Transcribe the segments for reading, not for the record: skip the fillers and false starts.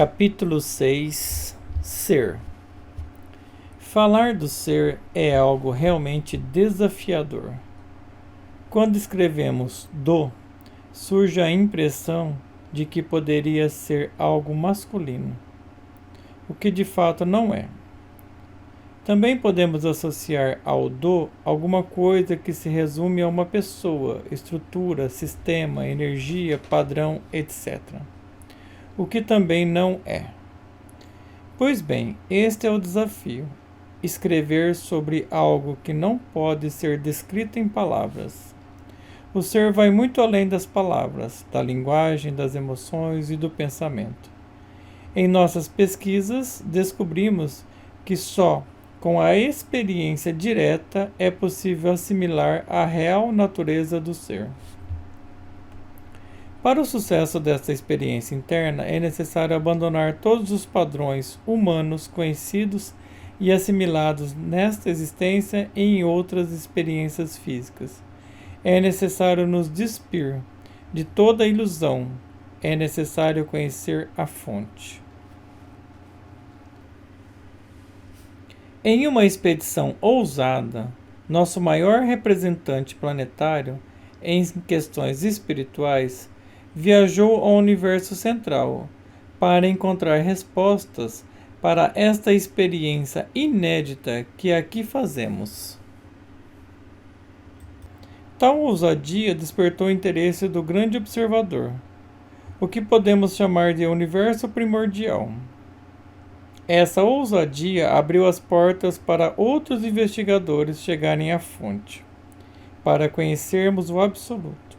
Capítulo 6 Ser. Falar do ser é algo realmente desafiador. Quando escrevemos do, surge a impressão de que poderia ser algo masculino, o que de fato não é. Também podemos associar ao do alguma coisa que se resume a uma pessoa, estrutura, sistema, energia, padrão, etc. O que também não é. Pois bem, este é o desafio: escrever sobre algo que não pode ser descrito em palavras. O ser vai muito além das palavras, da linguagem, das emoções e do pensamento. Em nossas pesquisas, descobrimos que só com a experiência direta é possível assimilar a real natureza do ser. Para o sucesso desta experiência interna, é necessário abandonar todos os padrões humanos conhecidos e assimilados nesta existência e em outras experiências físicas. É necessário nos despir de toda ilusão. É necessário conhecer a fonte. Em uma expedição ousada, nosso maior representante planetário em questões espirituais viajou ao universo central para encontrar respostas para esta experiência inédita que aqui fazemos. Tal ousadia despertou o interesse do grande observador, o que podemos chamar de universo primordial. Essa ousadia abriu as portas para outros investigadores chegarem à fonte, para conhecermos o absoluto.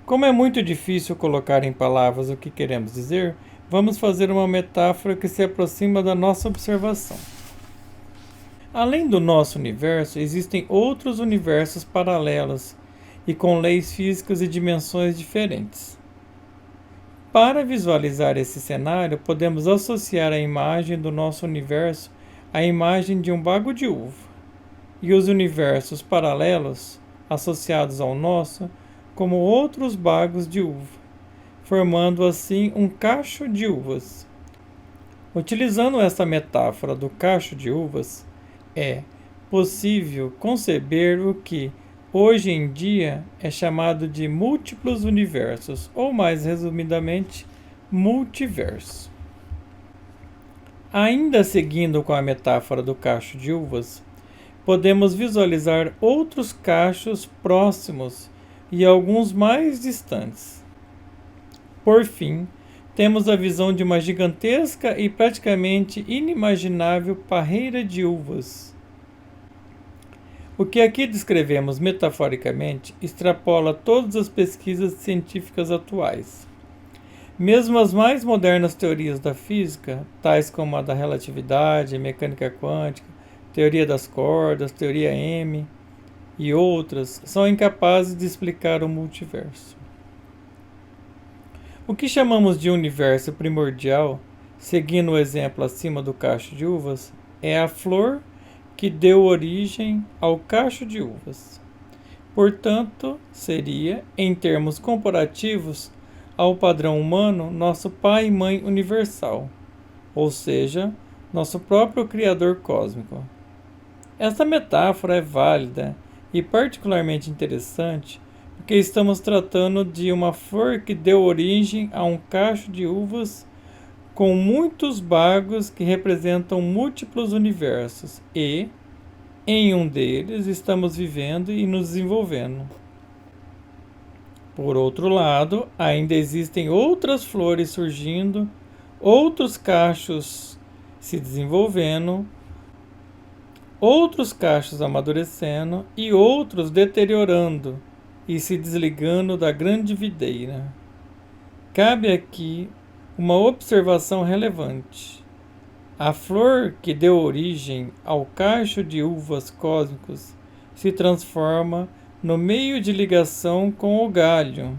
Como é muito difícil colocar em palavras o que queremos dizer, vamos fazer uma metáfora que se aproxima da nossa observação. Além do nosso universo, existem outros universos paralelos e com leis físicas e dimensões diferentes. Para visualizar esse cenário, podemos associar a imagem do nosso universo à imagem de um bago de uva, e os universos paralelos, associados ao nosso, como outros bagos de uva, formando assim um cacho de uvas. Utilizando esta metáfora do cacho de uvas, é possível conceber o que hoje em dia é chamado de múltiplos universos, ou mais resumidamente, multiverso. Ainda seguindo com a metáfora do cacho de uvas, podemos visualizar outros cachos próximos e alguns mais distantes. Por fim, temos a visão de uma gigantesca e praticamente inimaginável parreira de uvas. O que aqui descrevemos metaforicamente extrapola todas as pesquisas científicas atuais. Mesmo as mais modernas teorias da física, tais como a da relatividade, mecânica quântica, teoria das cordas, teoria M e outras, são incapazes de explicar o multiverso. O que chamamos de universo primordial, seguindo o exemplo acima do cacho de uvas, é a flor que deu origem ao cacho de uvas. Portanto, seria, em termos comparativos ao padrão humano, nosso pai e mãe universal, ou seja, nosso próprio Criador cósmico. Esta metáfora é válida e particularmente interessante porque estamos tratando de uma flor que deu origem a um cacho de uvas com muitos bagos que representam múltiplos universos e, em um deles, estamos vivendo e nos desenvolvendo. Por outro lado, ainda existem outras flores surgindo, outros cachos se desenvolvendo, outros cachos amadurecendo e outros deteriorando e se desligando da grande videira. Cabe aqui uma observação relevante. A flor que deu origem ao cacho de uvas cósmicos se transforma no meio de ligação com o galho,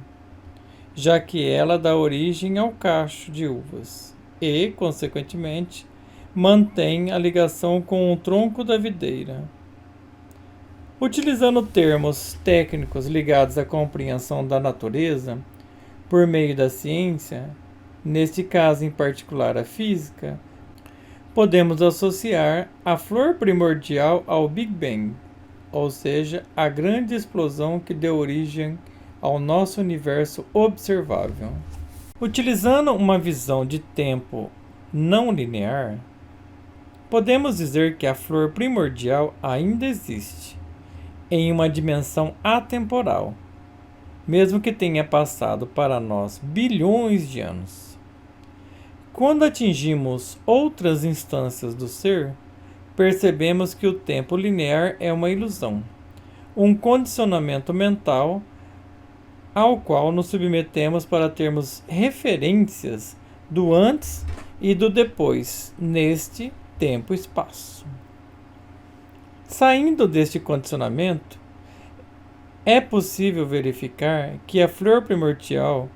já que ela dá origem ao cacho de uvas e, consequentemente, mantém a ligação com o tronco da videira. Utilizando termos técnicos ligados à compreensão da natureza, por meio da ciência, neste caso em particular a física, podemos associar a flor primordial ao Big Bang, ou seja, a grande explosão que deu origem ao nosso universo observável. Utilizando uma visão de tempo não linear, podemos dizer que a flor primordial ainda existe, em uma dimensão atemporal, mesmo que tenha passado para nós bilhões de anos. Quando atingimos outras instâncias do ser, percebemos que o tempo linear é uma ilusão, um condicionamento mental ao qual nos submetemos para termos referências do antes e do depois neste tempo-espaço. Saindo deste condicionamento, é possível verificar que a flor primordial,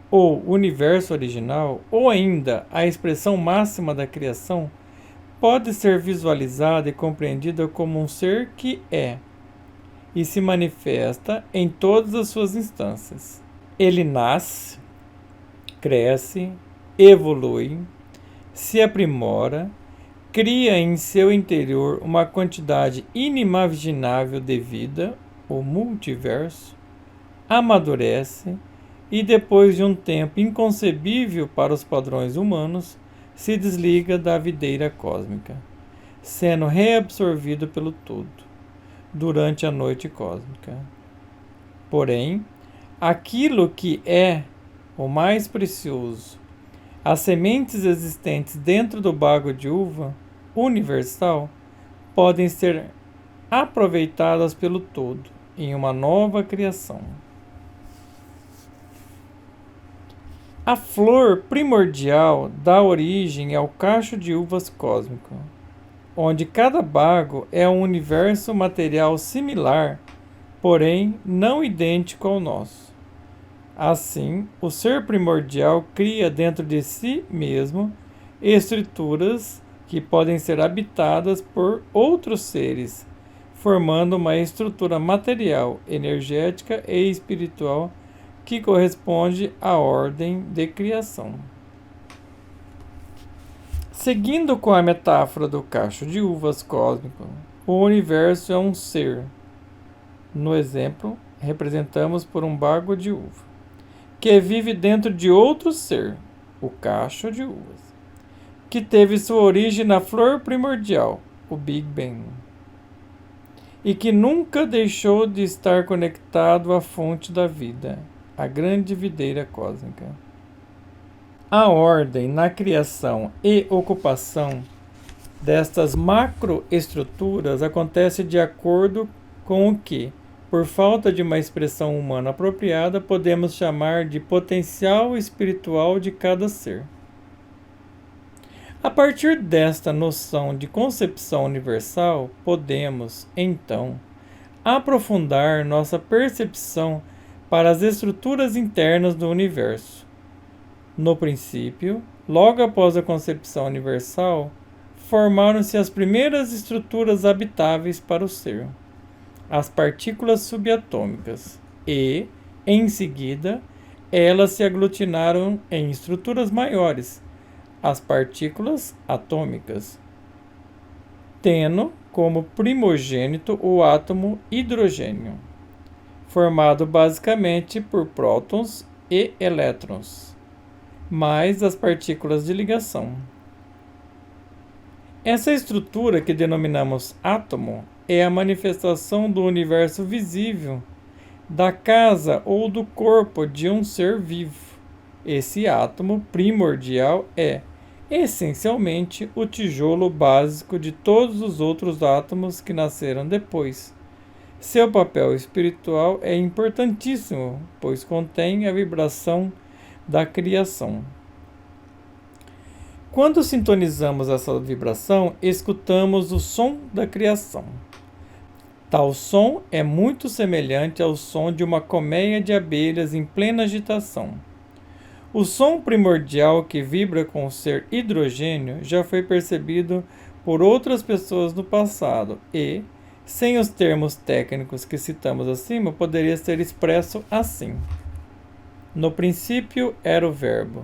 ou universo original, ou ainda a expressão máxima da criação, pode ser visualizada e compreendida como um ser que é e se manifesta em todas as suas instâncias. Ele nasce, cresce, evolui, se aprimora, cria em seu interior uma quantidade inimaginável de vida, o multiverso, amadurece e, depois de um tempo inconcebível para os padrões humanos, se desliga da videira cósmica, sendo reabsorvido pelo todo durante a noite cósmica. Porém, aquilo que é o mais precioso, as sementes existentes dentro do bago de uva universal, podem ser aproveitadas pelo todo em uma nova criação. A flor primordial dá origem ao cacho de uvas cósmico, onde cada bago é um universo material similar, porém não idêntico ao nosso. Assim, o ser primordial cria dentro de si mesmo estruturas que podem ser habitadas por outros seres, formando uma estrutura material, energética e espiritual que corresponde à ordem de criação. Seguindo com a metáfora do cacho de uvas cósmico, o universo é um ser. No exemplo, representamos por um bago de uva, que vive dentro de outro ser, o cacho de uvas, que teve sua origem na flor primordial, o Big Bang, e que nunca deixou de estar conectado à fonte da vida, a grande videira cósmica. A ordem na criação e ocupação destas macroestruturas acontece de acordo com o que, por falta de uma expressão humana apropriada, podemos chamar de potencial espiritual de cada ser. A partir desta noção de concepção universal, podemos, então, aprofundar nossa percepção para as estruturas internas do universo. No princípio, logo após a concepção universal, formaram-se as primeiras estruturas habitáveis para o ser, as partículas subatômicas, e, em seguida, elas se aglutinaram em estruturas maiores, as partículas atômicas, tendo como primogênito o átomo hidrogênio, formado basicamente por prótons e elétrons, mais as partículas de ligação. Essa estrutura que denominamos átomo é a manifestação do universo visível, da casa ou do corpo de um ser vivo. Esse átomo primordial é, essencialmente, o tijolo básico de todos os outros átomos que nasceram depois. Seu papel espiritual é importantíssimo, pois contém a vibração da criação. Quando sintonizamos essa vibração, escutamos o som da criação. Tal som é muito semelhante ao som de uma colmeia de abelhas em plena agitação. O som primordial que vibra com o ser hidrogênio já foi percebido por outras pessoas no passado e, sem os termos técnicos que citamos acima, poderia ser expresso assim: no princípio era o Verbo,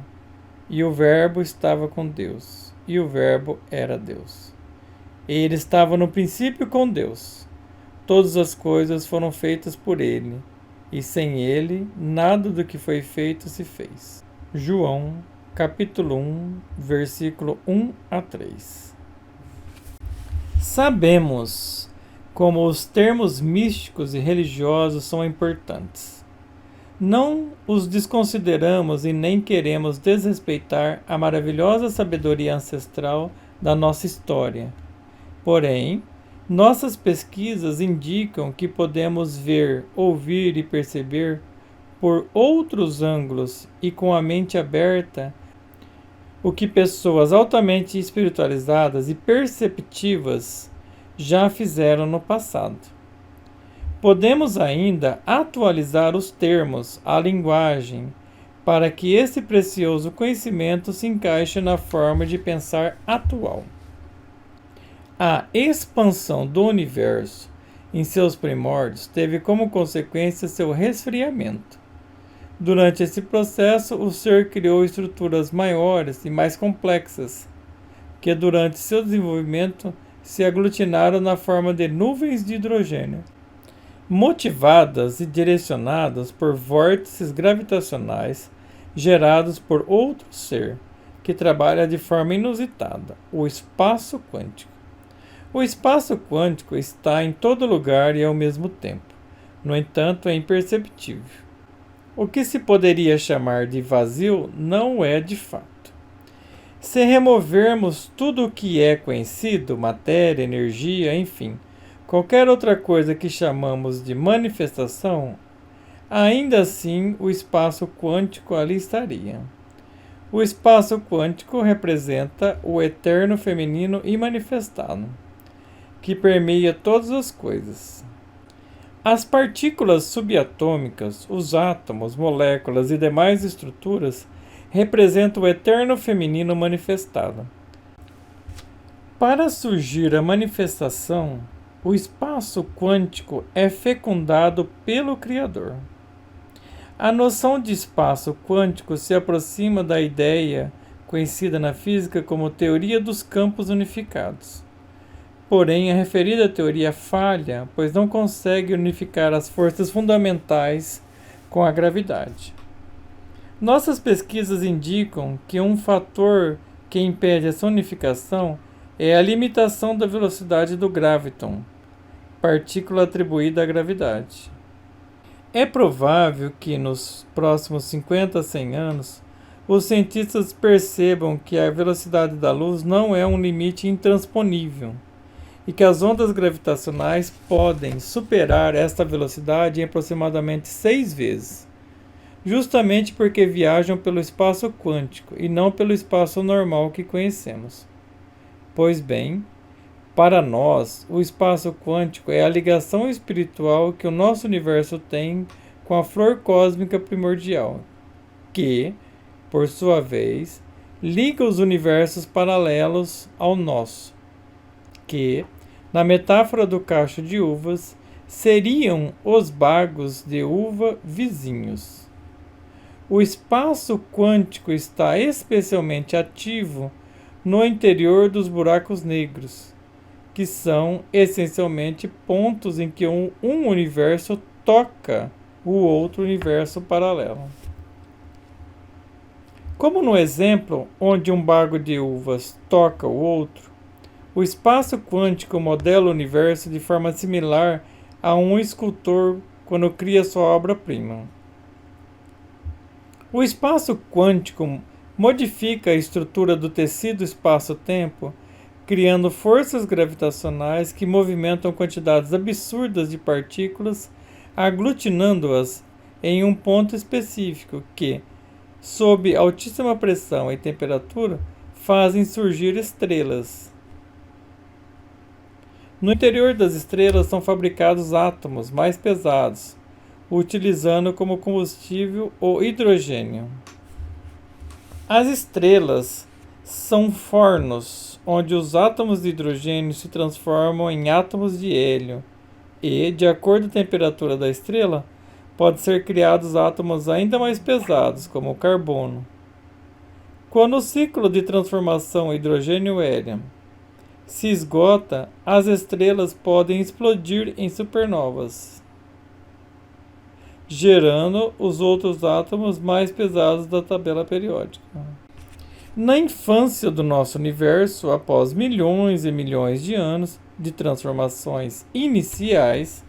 E o Verbo estava com Deus, e o Verbo era Deus. Ele estava no princípio com Deus. Todas as coisas foram feitas por ele, e sem ele, nada do que foi feito se fez. João, capítulo 1, versículo 1 a 3. Sabemos como os termos místicos e religiosos são importantes. Não os desconsideramos e nem queremos desrespeitar a maravilhosa sabedoria ancestral da nossa história. Porém, nossas pesquisas indicam que podemos ver, ouvir e perceber por outros ângulos e com a mente aberta o que pessoas altamente espiritualizadas e perceptivas já fizeram no passado. Podemos ainda atualizar os termos, a linguagem, para que esse precioso conhecimento se encaixe na forma de pensar atual. A expansão do universo em seus primórdios teve como consequência seu resfriamento. Durante esse processo, o ser criou estruturas maiores e mais complexas, que durante seu desenvolvimento se aglutinaram na forma de nuvens de hidrogênio, motivadas e direcionadas por vórtices gravitacionais gerados por outro ser, que trabalha de forma inusitada, o espaço quântico. O espaço quântico está em todo lugar e ao mesmo tempo. No entanto, é imperceptível. O que se poderia chamar de vazio não é de fato. Se removermos tudo o que é conhecido, matéria, energia, enfim, qualquer outra coisa que chamamos de manifestação, ainda assim o espaço quântico ali estaria. O espaço quântico representa o eterno feminino imanifestado, que permeia todas as coisas. As partículas subatômicas, os átomos, moléculas e demais estruturas representam o eterno feminino manifestado. Para surgir a manifestação, o espaço quântico é fecundado pelo Criador. A noção de espaço quântico se aproxima da ideia conhecida na física como teoria dos campos unificados. Porém, a referida teoria falha, pois não consegue unificar as forças fundamentais com a gravidade. Nossas pesquisas indicam que um fator que impede essa unificação é a limitação da velocidade do graviton, partícula atribuída à gravidade. É provável que nos próximos 50 a 100 anos, os cientistas percebam que a velocidade da luz não é um limite intransponível, e que as ondas gravitacionais podem superar esta velocidade em aproximadamente 6 vezes, justamente porque viajam pelo espaço quântico e não pelo espaço normal que conhecemos. Pois bem, para nós, o espaço quântico é a ligação espiritual que o nosso universo tem com a flor cósmica primordial, que, por sua vez, liga os universos paralelos ao nosso, que, na metáfora do cacho de uvas, seriam os bagos de uva vizinhos. O espaço quântico está especialmente ativo no interior dos buracos negros, que são essencialmente pontos em que um universo toca o outro universo paralelo. Como no exemplo onde um bago de uvas toca o outro, o espaço quântico modela o universo de forma similar a um escultor quando cria sua obra-prima. O espaço quântico modifica a estrutura do tecido espaço-tempo, criando forças gravitacionais que movimentam quantidades absurdas de partículas, aglutinando-as em um ponto específico que, sob altíssima pressão e temperatura, fazem surgir estrelas. No interior das estrelas são fabricados átomos mais pesados, utilizando como combustível o hidrogênio. As estrelas são fornos onde os átomos de hidrogênio se transformam em átomos de hélio e, de acordo com a temperatura da estrela, pode ser criados átomos ainda mais pesados, como o carbono. Quando o ciclo de transformação hidrogênio-hélio se esgota, as estrelas podem explodir em supernovas, gerando os outros átomos mais pesados da tabela periódica. Na infância do nosso universo, após milhões e milhões de anos de transformações iniciais,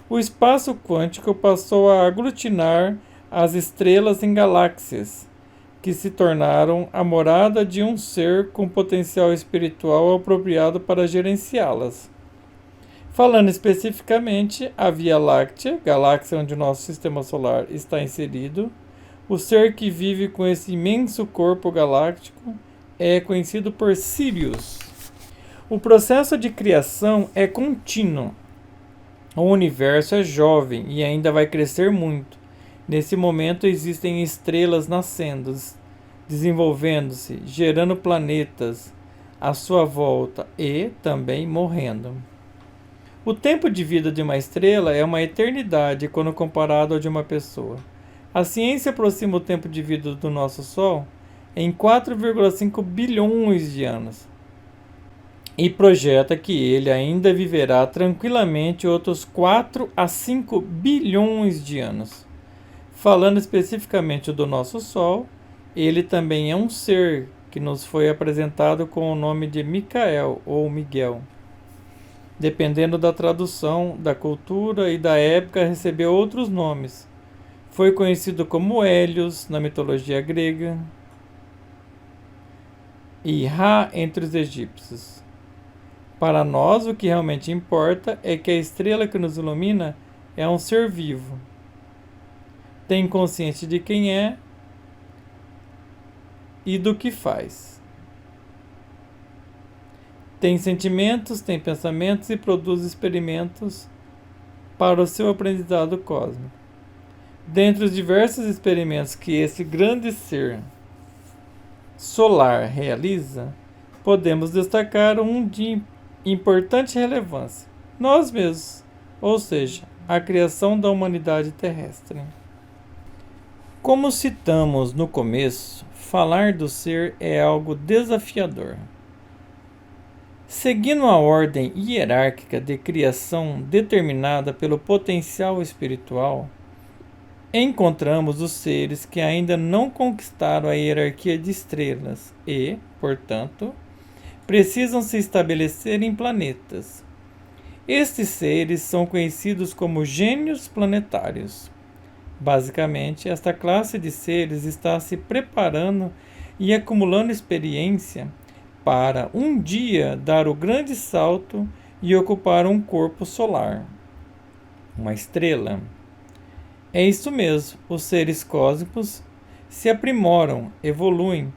o espaço quântico passou a aglutinar as estrelas em galáxias, que se tornaram a morada de um ser com potencial espiritual apropriado para gerenciá-las. Falando especificamente, a Via Láctea, galáxia onde o nosso sistema solar está inserido, o ser que vive com esse imenso corpo galáctico, é conhecido por Sirius. O processo de criação é contínuo. O universo é jovem e ainda vai crescer muito. Nesse momento existem estrelas nascendo, desenvolvendo-se, gerando planetas à sua volta e também morrendo. O tempo de vida de uma estrela é uma eternidade quando comparado ao de uma pessoa. A ciência aproxima o tempo de vida do nosso Sol em 4,5 bilhões de anos e projeta que ele ainda viverá tranquilamente outros 4 a 5 bilhões de anos. Falando especificamente do nosso Sol, ele também é um ser que nos foi apresentado com o nome de Micael ou Miguel. Dependendo da tradução, da cultura e da época, recebeu outros nomes. Foi conhecido como Hélios na mitologia grega e Ra entre os egípcios. Para nós, o que realmente importa é que a estrela que nos ilumina é um ser vivo. Tem consciência de quem é e do que faz. Tem sentimentos, tem pensamentos e produz experimentos para o seu aprendizado cósmico. Dentre os diversos experimentos que esse grande ser solar realiza, podemos destacar um de importante relevância: nós mesmos, ou seja, a criação da humanidade terrestre. Como citamos no começo, falar do ser é algo desafiador. Seguindo a ordem hierárquica de criação determinada pelo potencial espiritual, encontramos os seres que ainda não conquistaram a hierarquia de estrelas e, portanto, precisam se estabelecer em planetas. Estes seres são conhecidos como gênios planetários. Basicamente, esta classe de seres está se preparando e acumulando experiência para um dia dar o grande salto e ocupar um corpo solar, uma estrela. É isso mesmo, os seres cósmicos se aprimoram, evoluem,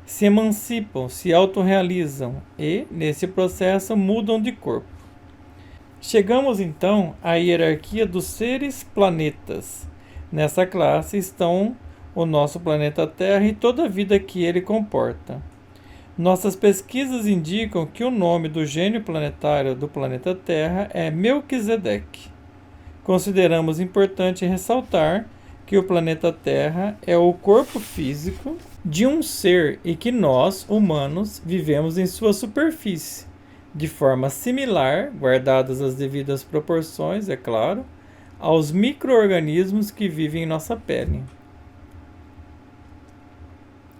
se emancipam, se autorrealizam e, nesse processo, mudam de corpo. Chegamos então à hierarquia dos seres planetas. Nessa classe estão o nosso planeta Terra e toda a vida que ele comporta. Nossas pesquisas indicam que o nome do gênio planetário do planeta Terra é Melquisedeque. Consideramos importante ressaltar que o planeta Terra é o corpo físico de um ser e que nós, humanos, vivemos em sua superfície, de forma similar, guardadas as devidas proporções, é claro, aos micro-organismos que vivem em nossa pele.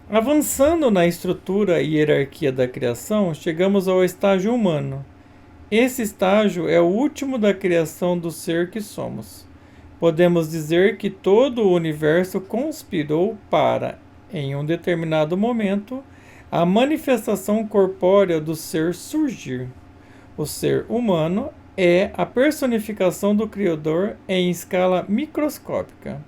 Avançando na estrutura e hierarquia da criação, chegamos ao estágio humano. Esse estágio é o último da criação do ser que somos. Podemos dizer que todo o universo conspirou para, em um determinado momento, a manifestação corpórea do ser surgir. O ser humano é a personificação do Criador em escala microscópica.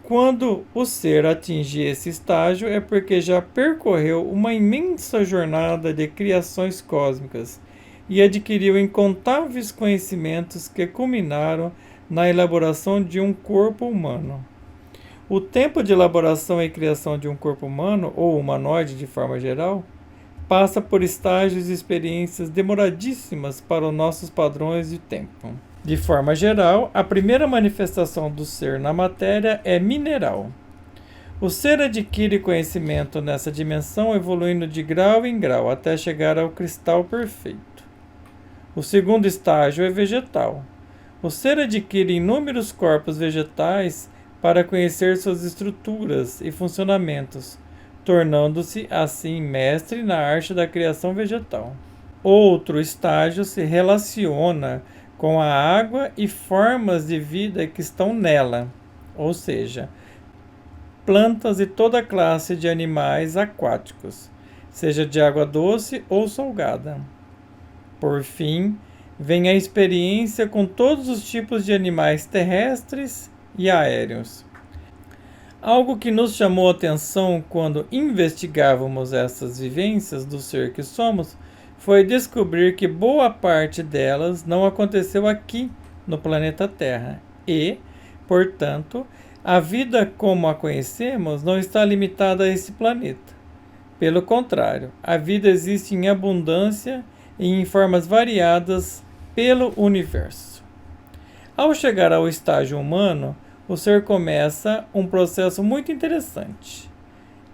Quando o ser atinge esse estágio é porque já percorreu uma imensa jornada de criações cósmicas e adquiriu incontáveis conhecimentos que culminaram na elaboração de um corpo humano. O tempo de elaboração e criação de um corpo humano, ou humanoide de forma geral, passa por estágios e experiências demoradíssimas para os nossos padrões de tempo. De forma geral, a primeira manifestação do ser na matéria é mineral. O ser adquire conhecimento nessa dimensão, evoluindo de grau em grau até chegar ao cristal perfeito. O segundo estágio é vegetal. O ser adquire inúmeros corpos vegetais para conhecer suas estruturas e funcionamentos, tornando-se assim mestre na arte da criação vegetal. Outro estágio se relaciona com a água e formas de vida que estão nela, ou seja, plantas e toda classe de animais aquáticos, seja de água doce ou salgada. Por fim, vem a experiência com todos os tipos de animais terrestres e aéreos. Algo que nos chamou a atenção quando investigávamos essas vivências do ser que somos foi descobrir que boa parte delas não aconteceu aqui no planeta Terra e, portanto, a vida como a conhecemos não está limitada a esse planeta. Pelo contrário, a vida existe em abundância e em formas variadas pelo universo. Ao chegar ao estágio humano, o ser começa um processo muito interessante.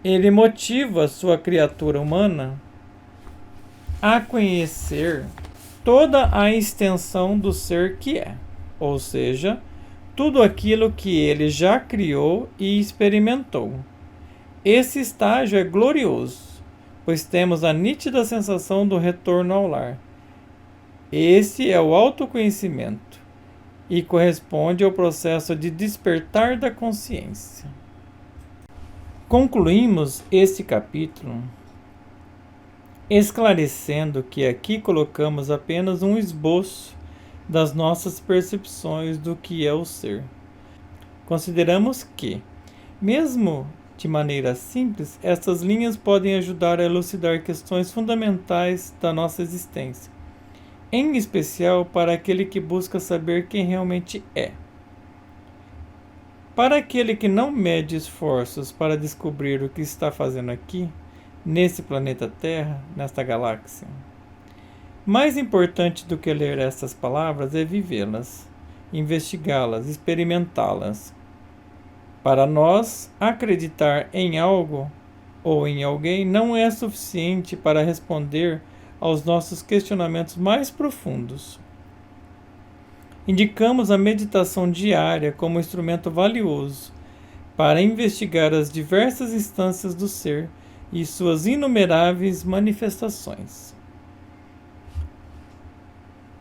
Ele motiva sua criatura humana a conhecer toda a extensão do ser que é, ou seja, tudo aquilo que ele já criou e experimentou. Esse estágio é glorioso, pois temos a nítida sensação do retorno ao lar. Esse é o autoconhecimento e corresponde ao processo de despertar da consciência. Concluímos este capítulo esclarecendo que aqui colocamos apenas um esboço das nossas percepções do que é o ser. Consideramos que, mesmo de maneira simples, estas linhas podem ajudar a elucidar questões fundamentais da nossa existência, em especial para aquele que busca saber quem realmente é. Para aquele que não mede esforços para descobrir o que está fazendo aqui, nesse planeta Terra, nesta galáxia. Mais importante do que ler estas palavras é vivê-las, investigá-las, experimentá-las. Para nós, acreditar em algo ou em alguém não é suficiente para responder aos nossos questionamentos mais profundos. Indicamos a meditação diária como instrumento valioso para investigar as diversas instâncias do ser e suas inumeráveis manifestações.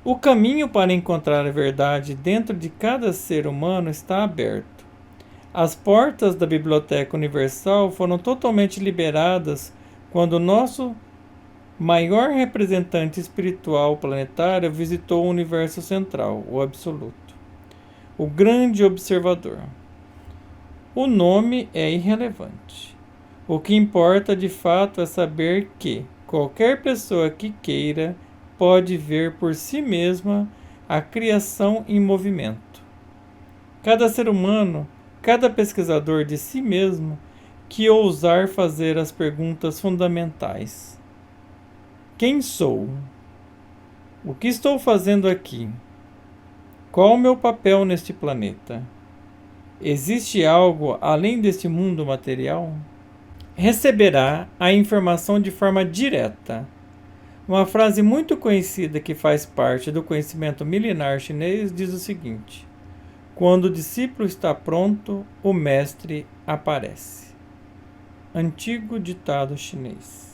O caminho para encontrar a verdade dentro de cada ser humano está aberto. As portas da Biblioteca Universal foram totalmente liberadas quando o nosso maior representante espiritual planetário visitou o universo central, o Absoluto, o grande observador. O nome é irrelevante. O que importa de fato é saber que qualquer pessoa que queira pode ver por si mesma a criação em movimento. Cada ser humano, cada pesquisador de si mesmo, que ousar fazer as perguntas fundamentais. Quem sou? O que estou fazendo aqui? Qual o meu papel neste planeta? Existe algo além deste mundo material? Receberá a informação de forma direta. Uma frase muito conhecida que faz parte do conhecimento milenar chinês diz o seguinte: quando o discípulo está pronto, o mestre aparece. Antigo ditado chinês.